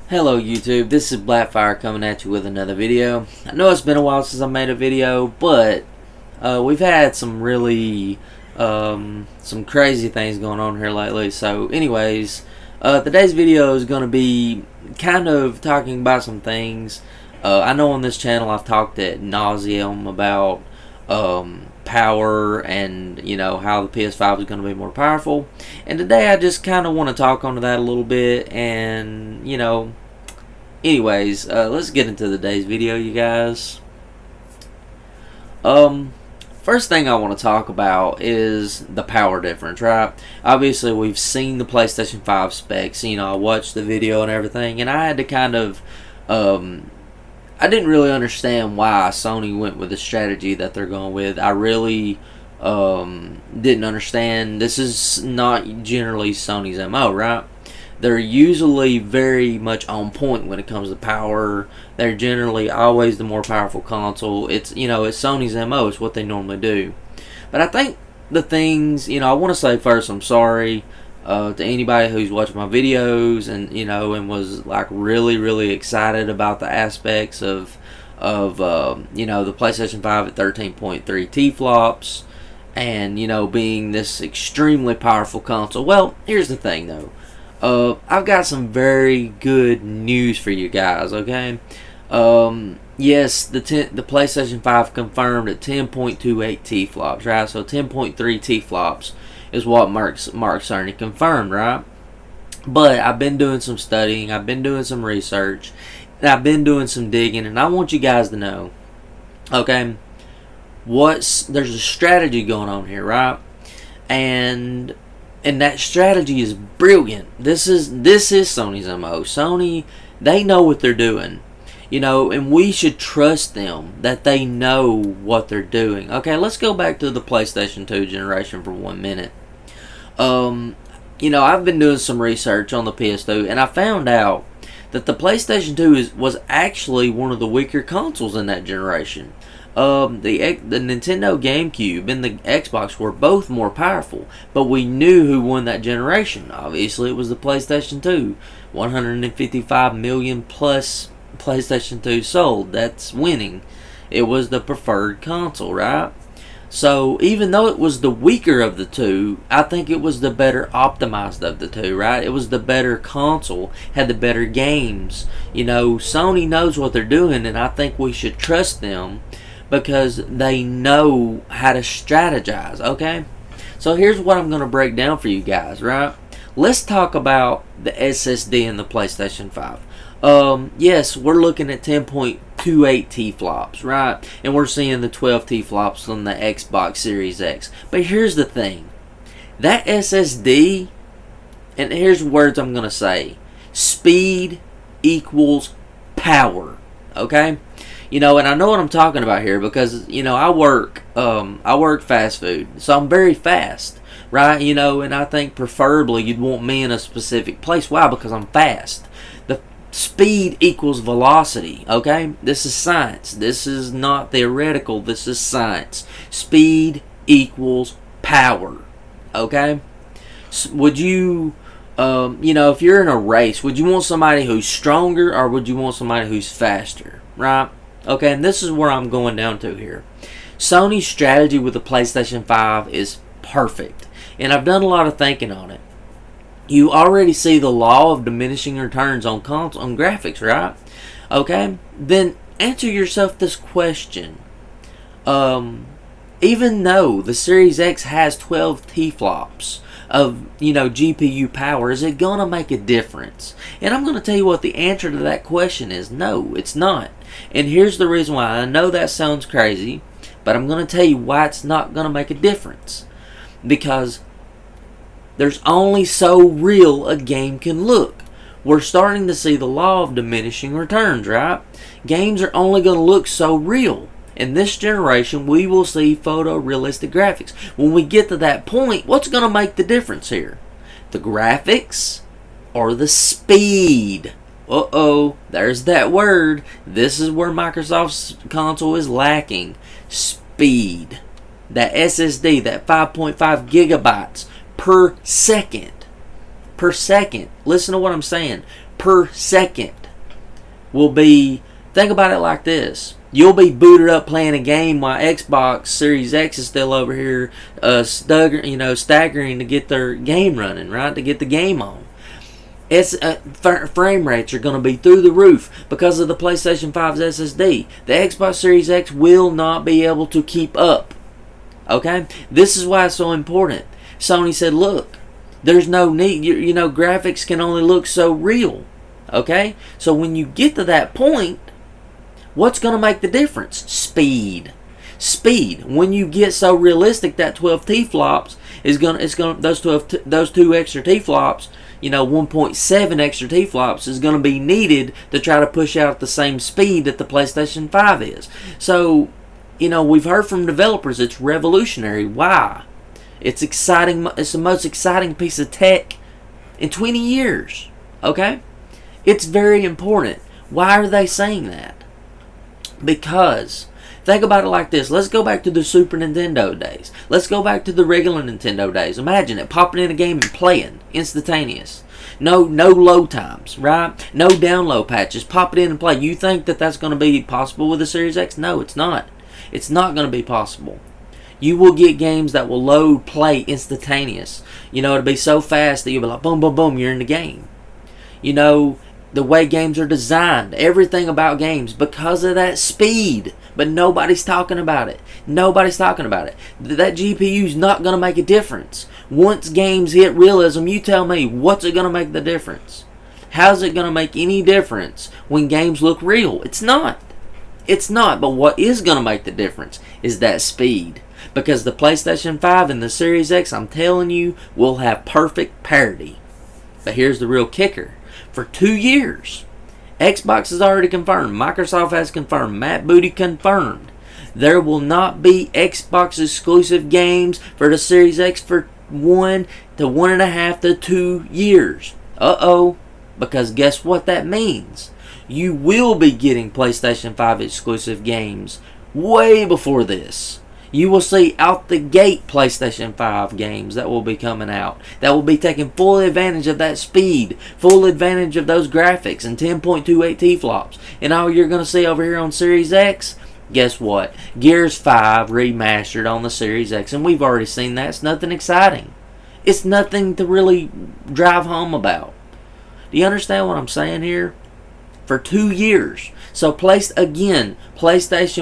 Hello YouTube, this is Blackfire coming at you with another video. I know it's been a while since I made a video, but we've had some really some crazy things going on here lately. So anyways, today's video is going to be kind of talking about some things. I know on this channel I've talked ad nauseum about power and how the PS5 is going to be more powerful, and today I just kind of want to talk onto that a little bit. And anyways, let's get into today's video, you guys. First thing I want to talk about is the power difference, right? Obviously we've seen the PlayStation 5 specs. I watched the video and everything, and I had to kind of I didn't really understand why Sony went with the strategy that they're going with. I really didn't understand. This is not generally Sony's MO, right? They're usually very much on point when it comes to power. They're generally always the more powerful console. It's it's Sony's MO. It's what they normally do. But I think the things, I want to say first, I'm sorry to anybody who's watching my videos and and was like really excited about the aspects of the PlayStation 5 at 13.3 T-flops and being this extremely powerful console. Well, here's the thing though. I've got some very good news for you guys, okay? Yes, the PlayStation 5 confirmed at 10.28 T-flops, right? So 10.3 T-flops is what Mark Cerny confirmed, right? But I've been doing some studying, I've been doing some research, and I've been doing some digging, and I want you guys to know, okay, there's a strategy going on here, right? And that strategy is brilliant. This is Sony's MO. Sony, they know what they're doing. And we should trust them that they know what they're doing. Okay, let's go back to the PlayStation 2 generation for 1 minute. I've been doing some research on the PS2, and I found out that the PlayStation 2 was actually one of the weaker consoles in that generation. The Nintendo GameCube and the Xbox were both more powerful, but we knew who won that generation. Obviously, it was the PlayStation 2. 155 million plus PlayStation 2 sold. That's winning. It was the preferred console, right? So even though it was the weaker of the two, I think it was the better optimized of the two, right? It was the better console, had the better games. Sony knows what they're doing, and I think we should trust them because they know how to strategize, okay? So here's what I'm going to break down for you guys, right? Let's talk about the SSD in the PlayStation 5. Yes, we're looking at 10.28 T-flops, right? And we're seeing the 12 T-flops on the Xbox Series X. But here's the thing. That SSD, and here's words I'm going to say. Speed equals power, okay? And I know what I'm talking about here because, I work fast food. So I'm very fast, right? And I think preferably you'd want me in a specific place. Why? Because I'm fast. The speed equals velocity, okay? This is science. This is not theoretical. This is science. Speed equals power, okay? Would you, if you're in a race, would you want somebody who's stronger or would you want somebody who's faster, right? Okay, and this is where I'm going down to here. Sony's strategy with the PlayStation 5 is perfect, and I've done a lot of thinking on it. You already see the law of diminishing returns on graphics, right? Okay, then answer yourself this question. Even though the Series X has 12 T-flops of GPU power, is it gonna make a difference? And I'm gonna tell you what the answer to that question is. No, it's not. And here's the reason why. I know that sounds crazy, but I'm gonna tell you why it's not gonna make a difference. Because there's only so real a game can look. We're starting to see the law of diminishing returns, right? Games are only gonna look so real. In this generation, we will see photorealistic graphics. When we get to that point, what's going to make the difference here? The graphics or the speed? Uh-oh, there's that word. This is where Microsoft's console is lacking. Speed. That SSD, that 5.5 gigabytes per second. Per second. Listen to what I'm saying. per second will be, think about it like this. You'll be booted up playing a game while Xbox Series X is still over here staggering to get their game running, right? To get the game on. It's frame rates are going to be through the roof because of the PlayStation 5's SSD. The Xbox Series X will not be able to keep up. Okay? This is why it's so important. Sony said, look, there's no need, graphics can only look so real. Okay? So when you get to that point, what's going to make the difference? Speed. When you get so realistic, that 12 T-flops those two extra T-flops, 1.7 extra T-flops is going to be needed to try to push out at the same speed that the PlayStation 5 is. So, we've heard from developers it's revolutionary. Why? It's exciting. It's the most exciting piece of tech in 20 years. Okay? It's very important. Why are they saying that? Because, think about it like this. Let's go back to the Super Nintendo days. Let's go back to the regular Nintendo days. Imagine it, popping in a game and playing, instantaneous. No load times, right? No download patches. Pop it in and play. You think that that's going to be possible with the Series X? No, it's not. It's not going to be possible. You will get games that will load, play instantaneous. It'll be so fast that you'll be like, boom, boom, boom, you're in the game. The way games are designed, everything about games, because of that speed. But nobody's talking about it. That GPU's not going to make a difference. Once games hit realism, you tell me, what's it going to make the difference? How's it going to make any difference when games look real? It's not. But what is going to make the difference is that speed. Because the PlayStation 5 and the Series X, I'm telling you, will have perfect parity. But here's the real kicker. For 2 years, Xbox has already confirmed, Microsoft has confirmed, Matt Booty confirmed, there will not be Xbox exclusive games for the Series X for 1 to 1.5 to 2 years. Because guess what that means? You will be getting PlayStation 5 exclusive games way before this. You will see out the gate PlayStation 5 games that will be coming out. That will be taking full advantage of that speed, full advantage of those graphics and 10.28 T-flops. And all you're going to see over here on Series X, guess what? Gears 5 remastered on the Series X. And we've already seen that. It's nothing exciting. It's nothing to really drive home about. Do you understand what I'm saying here? For 2 years. So PlayStation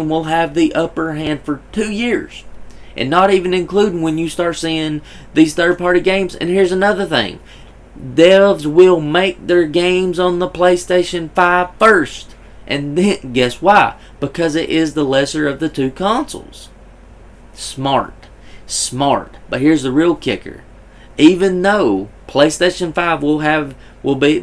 will have the upper hand for 2 years. And not even including when you start seeing these third-party games. And here's another thing. Devs will make their games on the PlayStation 5 first. And then, guess why? Because it is the lesser of the two consoles. Smart. But here's the real kicker. Even though PlayStation 5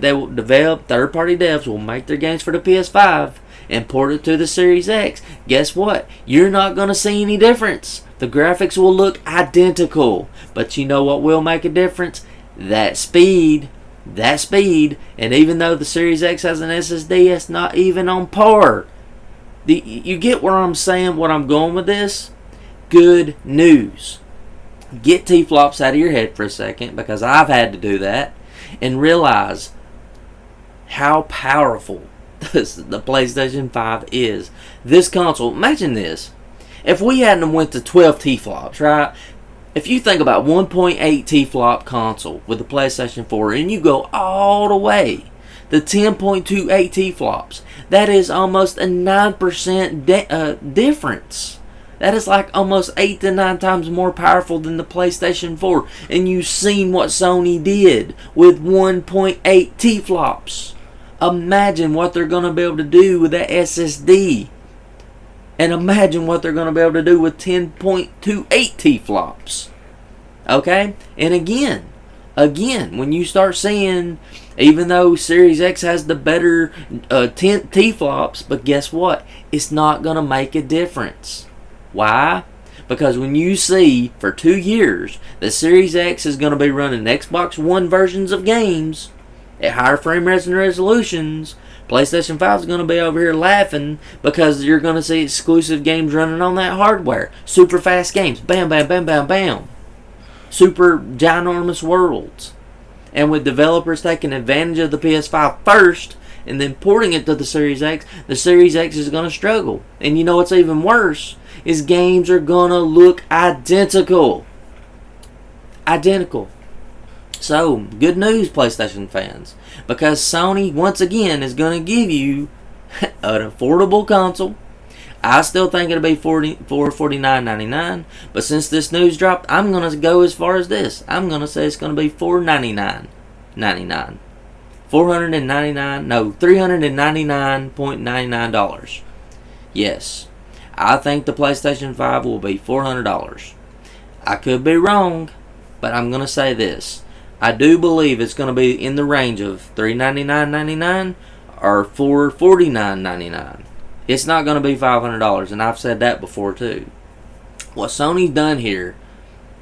they will develop, third-party devs will make their games for the PS5 and port it to the Series X. Guess what? You're not going to see any difference. The graphics will look identical. But you know what will make a difference? That speed. And even though the Series X has an SSD, it's not even on par. You get where I'm saying, what I'm going with this? Good news. Get T-flops out of your head for a second, because I've had to do that, and realize how powerful the PlayStation 5 is. This console, imagine this. If we hadn't went to 12 T-flops, right? If you think about 1.8 T-flop console with the PlayStation 4, and you go all the way to 10.28 T-flops, that is almost a 9% difference. That is like almost 8 to 9 times more powerful than the PlayStation 4. And you've seen what Sony did with 1.8 T-flops. Imagine what they're going to be able to do with that SSD. And imagine what they're going to be able to do with 10.28 T-flops. Okay? And again, when you start seeing, even though Series X has the better 10 T-flops, but guess what? It's not going to make a difference. Why? Because when you see for 2 years the Series X is going to be running Xbox One versions of games at higher frame rates and resolutions, PlayStation 5 is going to be over here laughing because you're going to see exclusive games running on that hardware. Super fast games. Bam, bam, bam, bam, bam. Super ginormous worlds. And with developers taking advantage of the PS5 first and then porting it to the Series X, the Series X is going to struggle. And you know what's even worse? Is games are going to look identical. Identical. So, good news, PlayStation fans. Because Sony, once again, is going to give you an affordable console. I still think it'll be $49.99, but since this news dropped, I'm going to go as far as this. I'm going to say it's going to be $399.99. $399.99. Yes, I think the PlayStation 5 will be $400. I could be wrong, but I'm going to say this. I do believe it's going to be in the range of $399.99 or $449.99. It's not going to be $500, and I've said that before too. What Sony's done here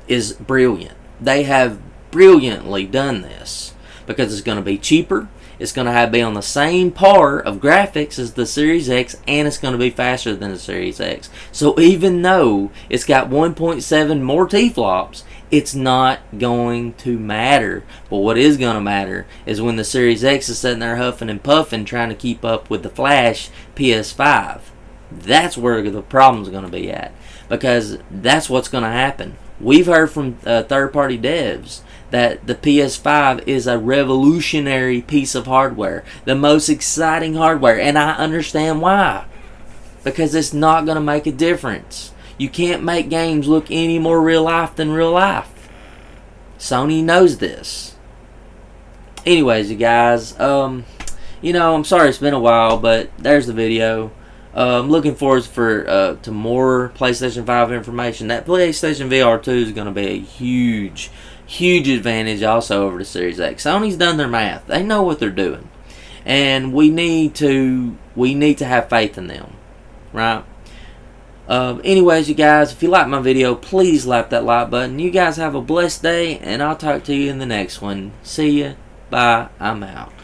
is brilliant. They have brilliantly done this because it's going to be cheaper. It's going to be on the same par of graphics as the Series X, and it's going to be faster than the Series X. So even though it's got 1.7 more T-flops, it's not going to matter. But what is going to matter is when the Series X is sitting there huffing and puffing trying to keep up with the Flash PS5. That's where the problem's going to be at, because that's what's going to happen. We've heard from third-party devs that the PS5 is a revolutionary piece of hardware, the most exciting hardware, and I understand why. Because it's not going to make a difference. You can't make games look any more real life than real life. Sony knows this. Anyways, you guys, I'm sorry it's been a while, but there's the video. I'm looking forward to more PlayStation 5 information. That PlayStation VR 2 is going to be a huge advantage also over the Series X. Sony's done their math. They know what they're doing. And we need to have faith in them. Right? Anyways, you guys, if you like my video, please slap that like button. You guys have a blessed day, and I'll talk to you in the next one. See ya. Bye. I'm out.